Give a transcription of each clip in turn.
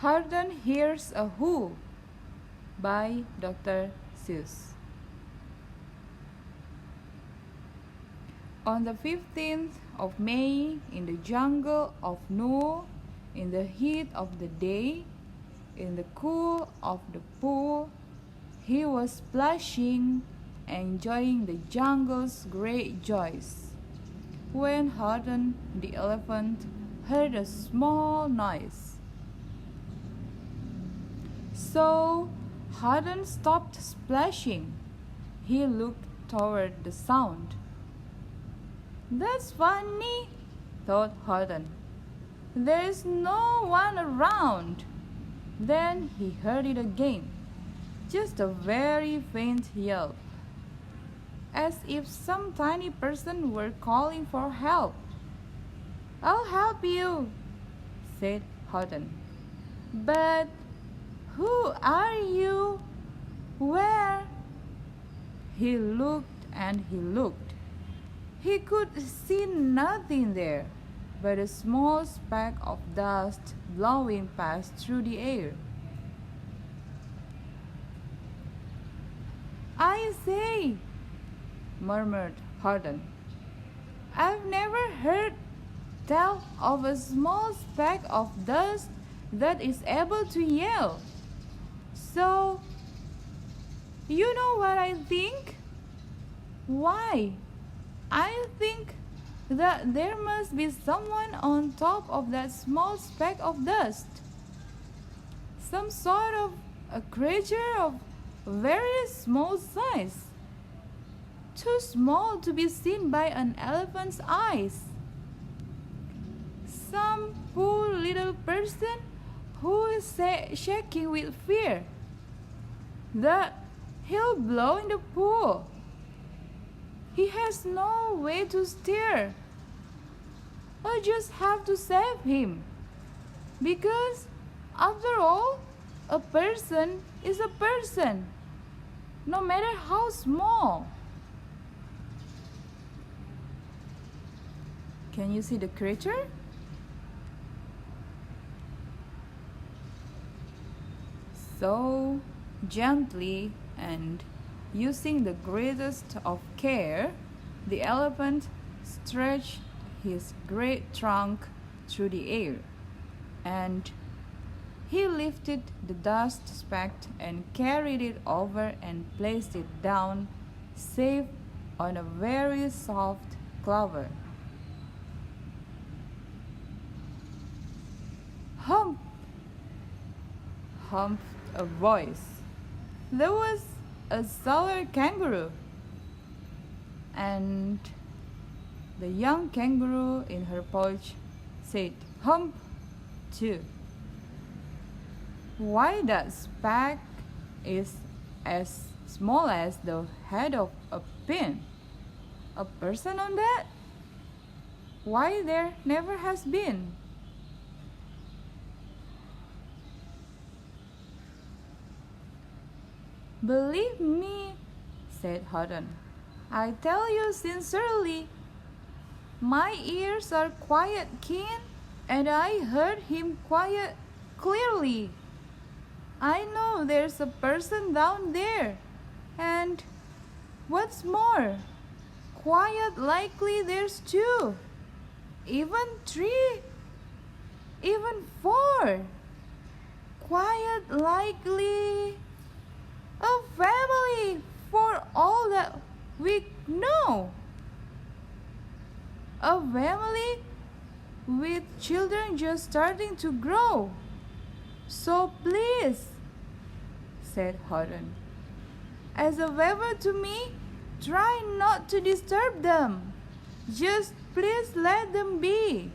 Horton Hears a Who by Dr. Seuss. On the 15th of May, in the jungle of Noor, in the heat of the day, in the cool of the pool, he was splashing, enjoying the jungle's great joys, when Horton the elephant heard a small noise. So Horton stopped splashing. He looked toward the sound. "That's funny," thought Horton. "There is no one around." Then he heard it again, just a very faint yelp, as if some tiny person were calling for help. "I'll help you," said Horton. "But who are you? Where?" He looked and he looked. He could see nothing there but a small speck of dust blowing past through the air. "I say," murmured Horton, "I've never heard tell of a small speck of dust that is able to yell. So, you know what I think? Why, I think that there must be someone on top of that small speck of dust. Some sort of a creature of very small size. Too small to be seen by an elephant's eyes. Some poor little person who is shaking with fear that he'll blow in the pool. He has no way to steer. I just have to save him. Because, after all, a person is a person, no matter how small." Can you see the creature? So gently and using the greatest of care, the elephant stretched his great trunk through the air, and he lifted the dust speck and carried it over and placed it down safe on a very soft clover. "Hump!" humped a voice. There was a sour kangaroo, and the young kangaroo in her pouch said "hump" too. "Why, that speck is as small as the head of a pin. A person on that? Why, there never has been." "Believe me," said Horton, "I tell you sincerely, my ears are quite keen, and I heard him quite clearly. I know there's a person down there, and what's more, quite likely there's two, even three, even four. Quite likely a family for all that we know. A family with children just starting to grow. So please," said Horton, "as a favor to me, try not to disturb them. Just please let them be."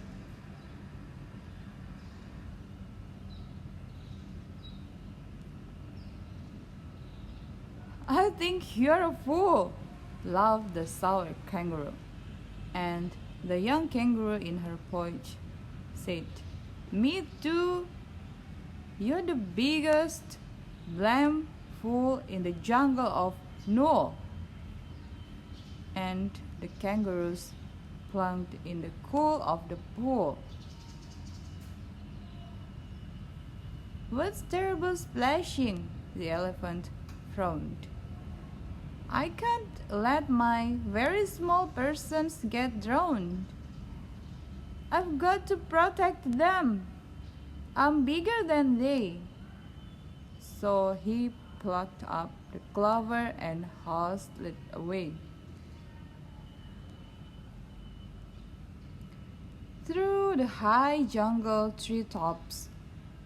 "I think you're a fool," laughed the sour kangaroo. And the young kangaroo in her pouch said, "Me too. You're the biggest blamed fool in the jungle of Noor." And the kangaroos plunked in the cool of the pool. What's terrible splashing? The elephant frowned. I can't let my very small persons get drowned. I've got to protect them. I'm bigger than they. So he plucked up the clover and hustled it away. Through the high jungle treetops,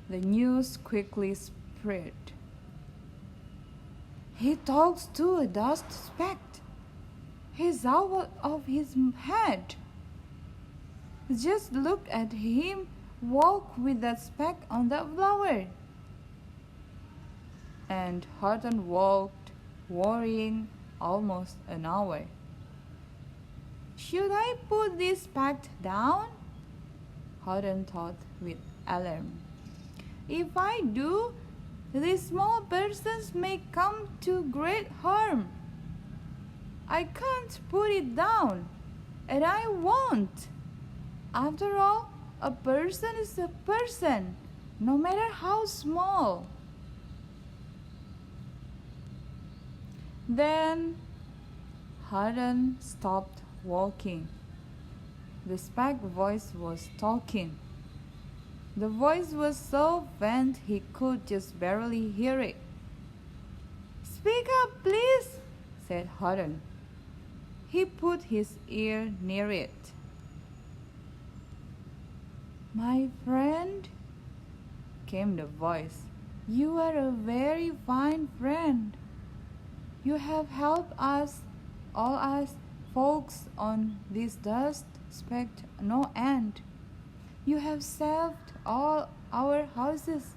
the news quickly spread. He talks to a dust speck. He's out of his head. Just look at him walk with that speck on that flower. And Horton walked, worrying, almost an hour. Should I put this speck down? Horton thought with alarm. If I do, these small persons may come to great harm. I can't put it down, and I won't. After all, a person is a person, no matter how small. Then Horton stopped walking. The speck voice was talking. The voice was so faint he could just barely hear it. Speak up, please, said Horton. He put his ear near it. My friend, came the voice, you are a very fine friend. You have helped us, all us folks on this dust speck no end. You have saved all our houses,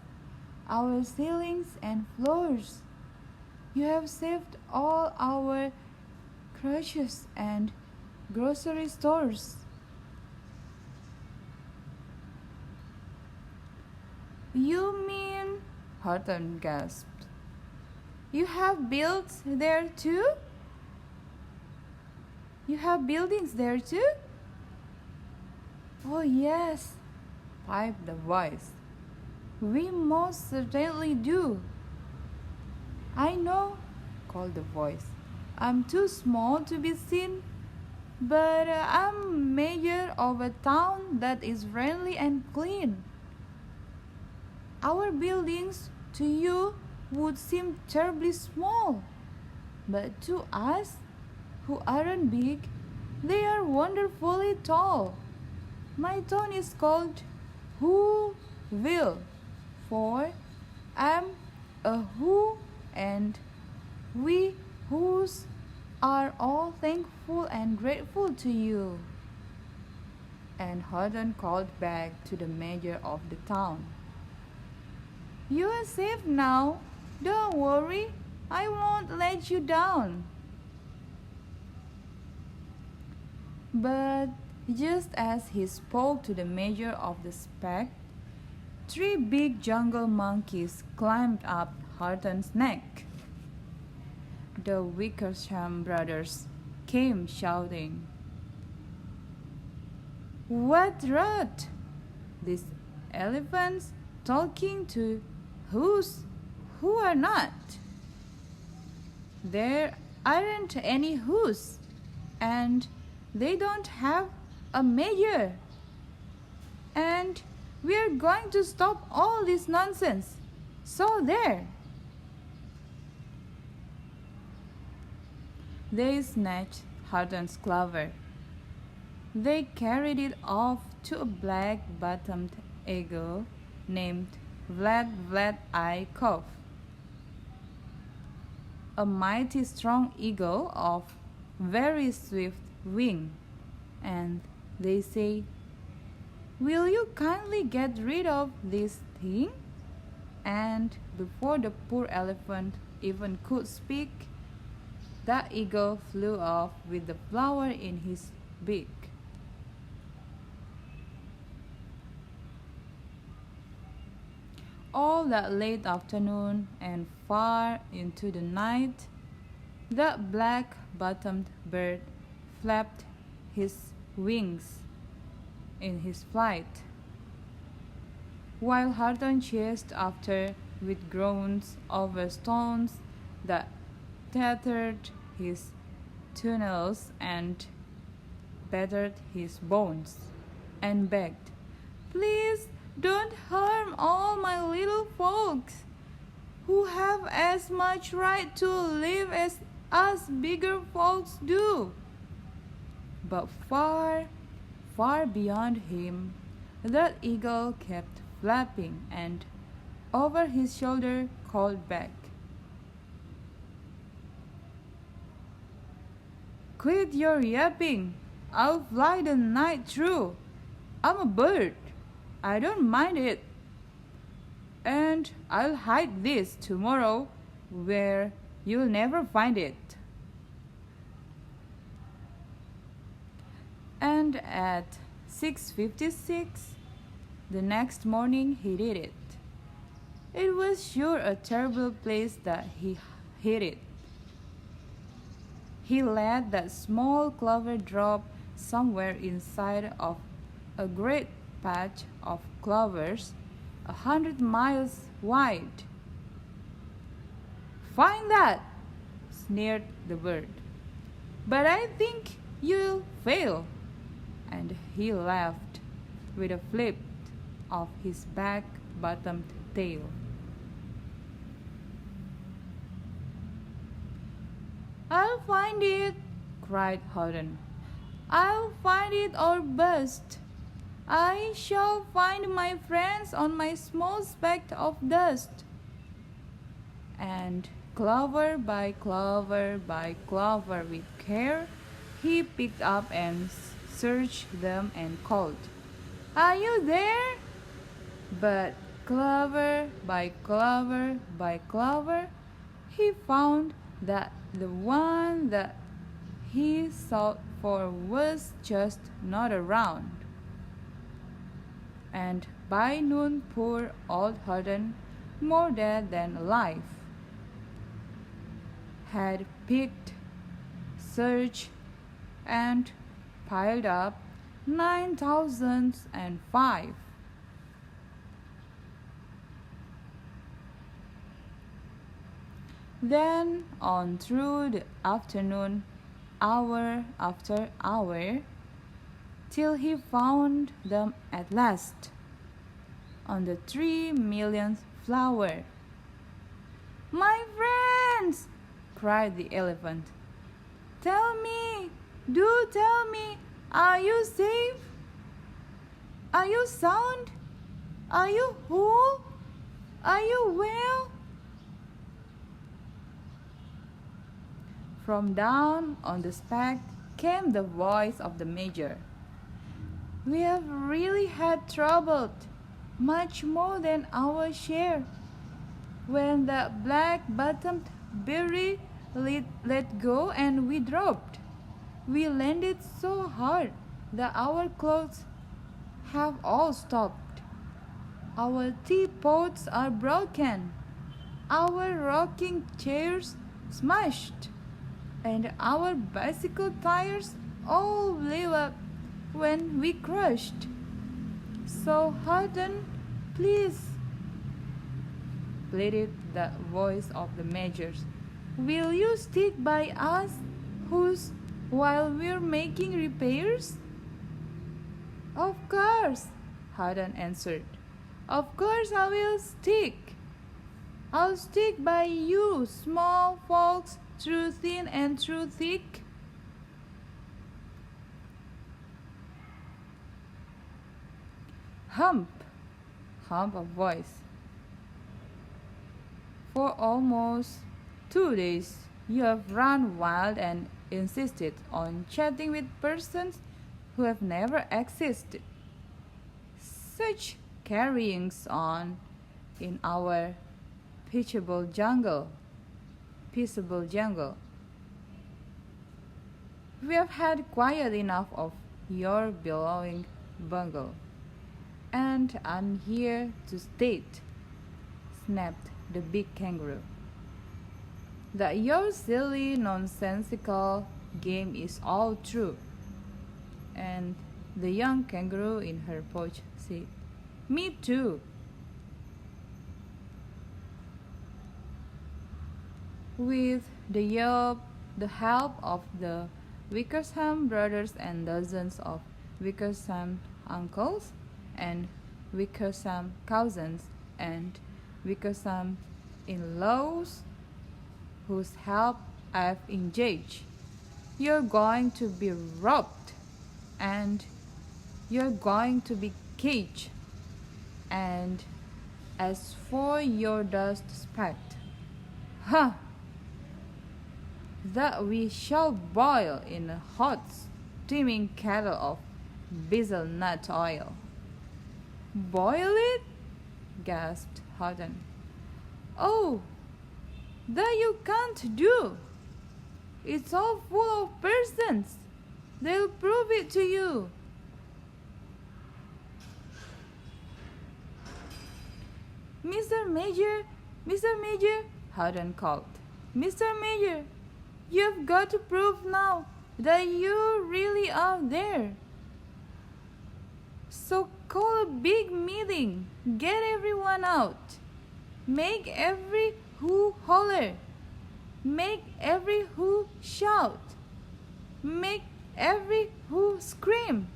our ceilings and floors. You have saved all our crutches and grocery stores. You mean, Horton gasped, you have built there too? You have buildings there too? Oh yes, piped the voice. We most certainly do. I know, called the voice. I'm too small to be seen, but I'm mayor of a town that is friendly and clean. Our buildings to you would seem terribly small, but to us, who aren't big, they are wonderfully tall. My town is called Whoville, for I'm a who and we whos are all thankful and grateful to you. And Horton called back to the mayor of the town. You are safe now. Don't worry. I won't let you down. But just as he spoke to the mayor of the speck, 3 big jungle monkeys climbed up Horton's neck. The Wickersham brothers came shouting. What rot! These elephants talking to who are not. There aren't any who's, and they don't have a mayor. And we're going to stop all this nonsense. So there. They snatched Horton's clover. They carried it off to a black-bottomed eagle named Vlad Cove, a mighty strong eagle of very swift wing, and they say, will you kindly get rid of this thing? And before the poor elephant even could speak, the eagle flew off with the flower in his beak. All that late afternoon and far into the night, the black-bottomed bird flapped his wings in his flight. while Horton chased after with groans over stones that tattered his tunnels and battered his bones, and begged, "Please don't harm all my little folks, who have as much right to live as us bigger folks do." But far, far beyond him, that eagle kept flapping and over his shoulder called back, "Quit your yapping. I'll fly the night through. I'm a bird. I don't mind it. And I'll hide this tomorrow where you'll never find it." And at 6:56, the next morning he did it. It was sure a terrible place that he hid it. He let that small clover drop somewhere inside of a great patch of clovers 100 miles wide. "Find that!" sneered the bird. "But I think you'll fail." And he laughed with a flip of his back-bottomed tail. "I'll find it!" cried Horton. "I'll find it or bust. I shall find my friends on my small speck of dust." And clover by clover by clover with care, he picked up and searched them and called, "Are you there?" But clover by clover by clover, he found that the one that he sought for was just not around. And by noon poor old Horton, more dead than alive, had picked, searched, and piled up 9,005. Then on through the afternoon, hour after hour, till he found them at last, on the 3 millionth flower. "My friends!" cried the elephant. "Tell me, do tell me, are you safe? Are you sound? Are you whole? Are you well?" From down on the speck came the voice of the Major. "We have really had trouble, much more than our share. When the black-bottomed berry let go and we dropped, we landed so hard that our clothes have all stopped. Our teapots are broken, our rocking chairs smashed, and our bicycle tires all blew up when we crashed. So Horton, please," pleaded the voice of the Major, "will you stick by us while we're making repairs?" "Of course," Horton answered. "Of course I will stick. I'll stick by you small folks through thin and through thick." Hump, hump of voice. "For almost 2 days you have run wild and insisted on chatting with persons who have never existed. Such carryings on in our peaceable jungle. We have had quiet enough of your bellowing bungle. And I'm here to state," snapped the big kangaroo, "that your silly, nonsensical game is all true." And the young kangaroo in her pouch said, "Me too. With the help of the Wickersham brothers and dozens of Wickersham uncles and Wickersham cousins and Wickersham in-laws whose help I've engaged, you're going to be robbed and you're going to be caged. And as for your dust speck, that we shall boil in a hot steaming kettle of hazelnut oil. Boil it? Gasped Horton. Oh, that you can't do. It's all full of persons. They'll prove it to you. Mr. Major, Horton called. Mr. Major, you've got to prove now that you really are there. So call a big meeting. Get everyone out. Make every who holler. Make every who shout. Make every who scream.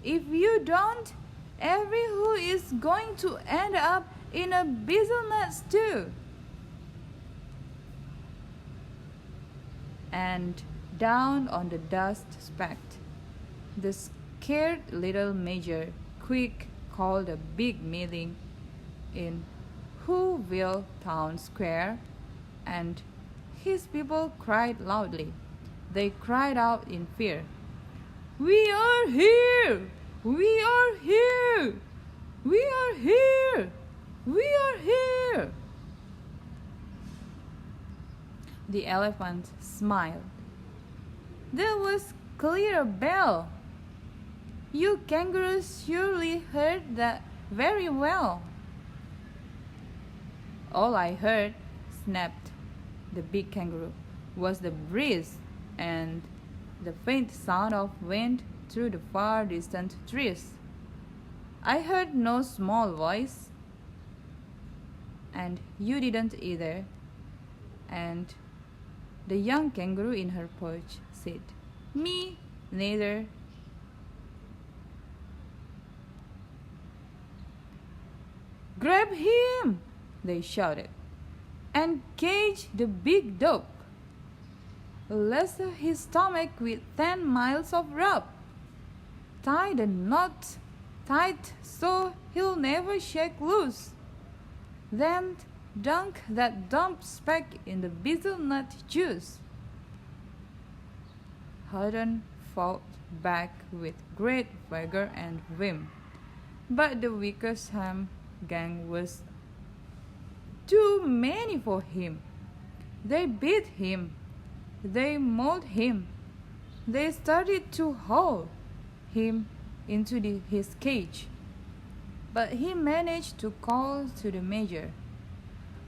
If you don't, every who is going to end up in a hazelnut stew. And down on the dust speck, the scared little major quick called a big meeting in Whoville Town Square, and his people cried loudly. They cried out in fear. We are here! We are here! We are here! We are here! The elephant smiled. That was clear a bell. You kangaroos surely heard that very well. All I heard, snapped the big kangaroo, was the breeze and the faint sound of wind through the far distant trees. I heard no small voice, and you didn't either. And the young kangaroo in her perch said, Me neither. Grab him, they shouted, and cage the big dope. Lasso his stomach with 10 miles of rope. Tie the knot tight so he'll never shake loose. Then dunk that dump speck in the hazelnut juice. Horton fought back with great vigor and vim, but the Wickersham gang was too many for him. They beat him. They mauled him. They started to haul him into his cage. But he managed to call to the major,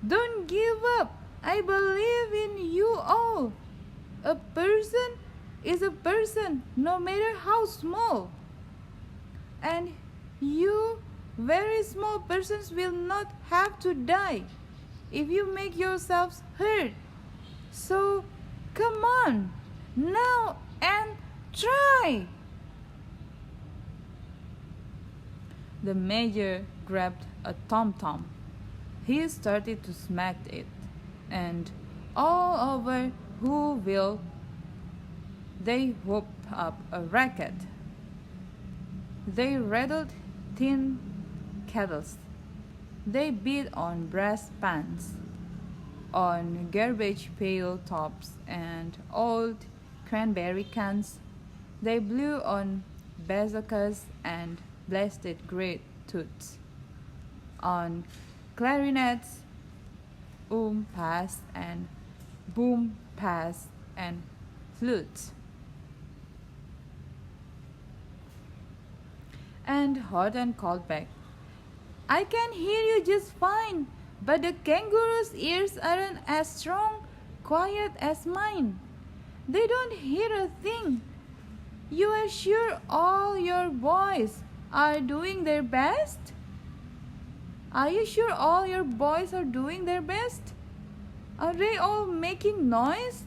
Don't give up. I believe in you all. A person is a person, no matter how small. And you very small persons will not have to die if you make yourselves heard. So come on, now and try. The major grabbed a tom-tom. He started to smack it, and all over Whoville they whooped up a racket. They rattled tin kettles. They beat on brass pans, on garbage pail tops and old cranberry cans. They blew on bazookas and blasted great toots, on clarinets, pass and boom pass and flutes. And Horton called back, I can hear you just fine, but the kangaroo's ears aren't as strong, quiet as mine. They don't hear a thing. You are sure all your boys are doing their best? Are you sure all your boys are doing their best? Are they all making noise?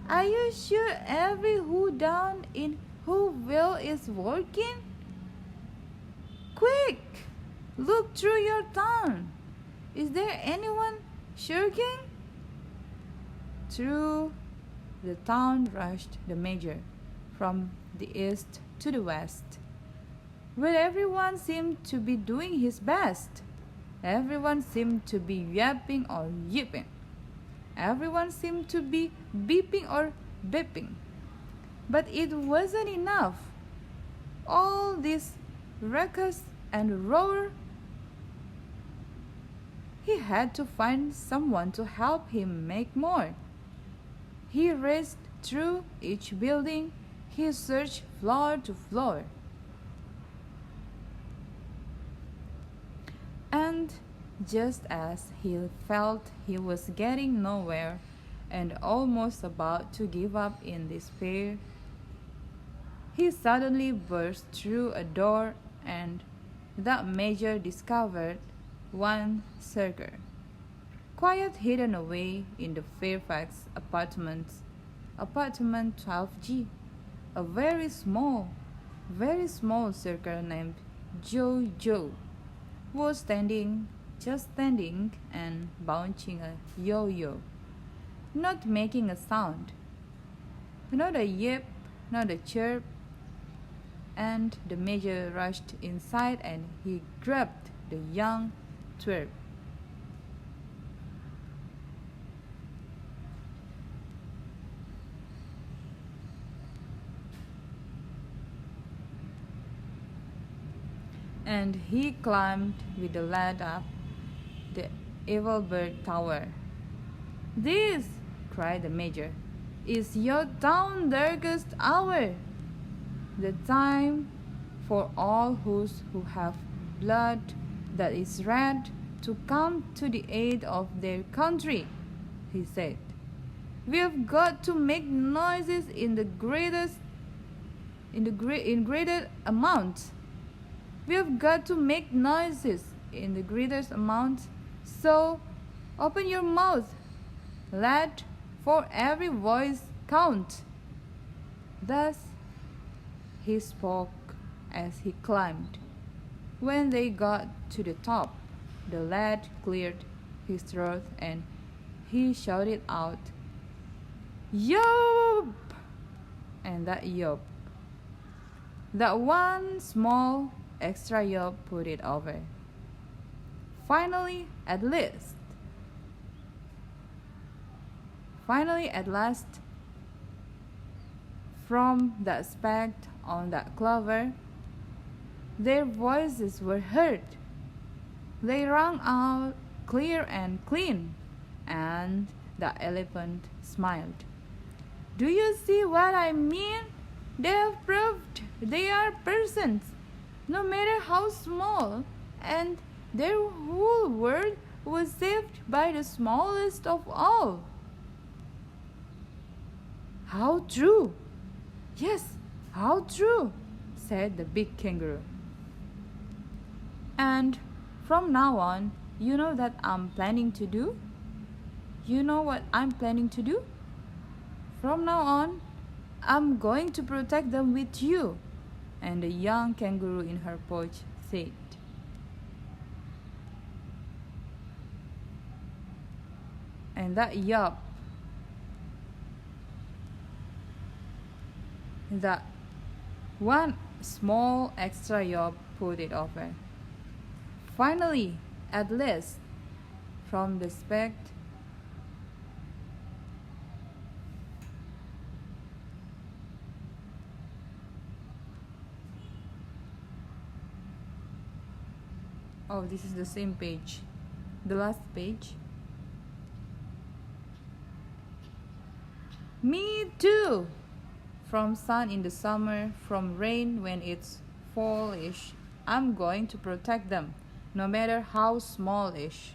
Are you sure every who down in Whoville is working? Quick! Look through your town. Is there anyone shirking? Through the town rushed the major, from the east to the west, where everyone seemed to be doing his best. Everyone seemed to be yapping or yipping. Everyone seemed to be beeping or beeping. But it wasn't enough. All this ruckus and roar, he had to find someone to help him make more. He raced through each building. He searched floor to floor. And just as he felt he was getting nowhere and almost about to give up in despair, he suddenly burst through a door, and the major discovered one circle, quiet hidden away in the Fairfax apartments, apartment 12G, a very small circle named Joe was just standing and bouncing a yo-yo, not making a sound, not a yip, not a chirp. And the major rushed inside and he grabbed the young twerp. And he climbed with the lad up the evil bird tower. "This," cried the major, "is your town darkest hour. The time for all who have blood that is red to come to the aid of their country," he said. "We have got to make noises in greater amount. We have got to make noises in the greatest amount. So open your mouth, lad, for every voice count." Thus he spoke as he climbed. When they got to the top, the lad cleared his throat and he shouted out, "Yop!" And that yop, that one small extra yop, put it over. Finally, at last, from that speck on that clover, their voices were heard. They rang out clear and clean, and the elephant smiled. "Do you see what I mean? They have proved they are persons, no matter how small, and their whole world was saved by the smallest of all." "How true! Yes, how true!" said the big kangaroo. "And from now on, you know that I'm planning to do? You know what I'm planning to do? From now on, I'm going to protect them with you," and the young kangaroo in her pouch said. And that yop, that one small extra yop, put it over. Finally, at last, from the speck, oh, this is the same page, the last page. "Me too. From sun in the summer, from rain when it's fallish, I'm going to protect them, no matter how smallish."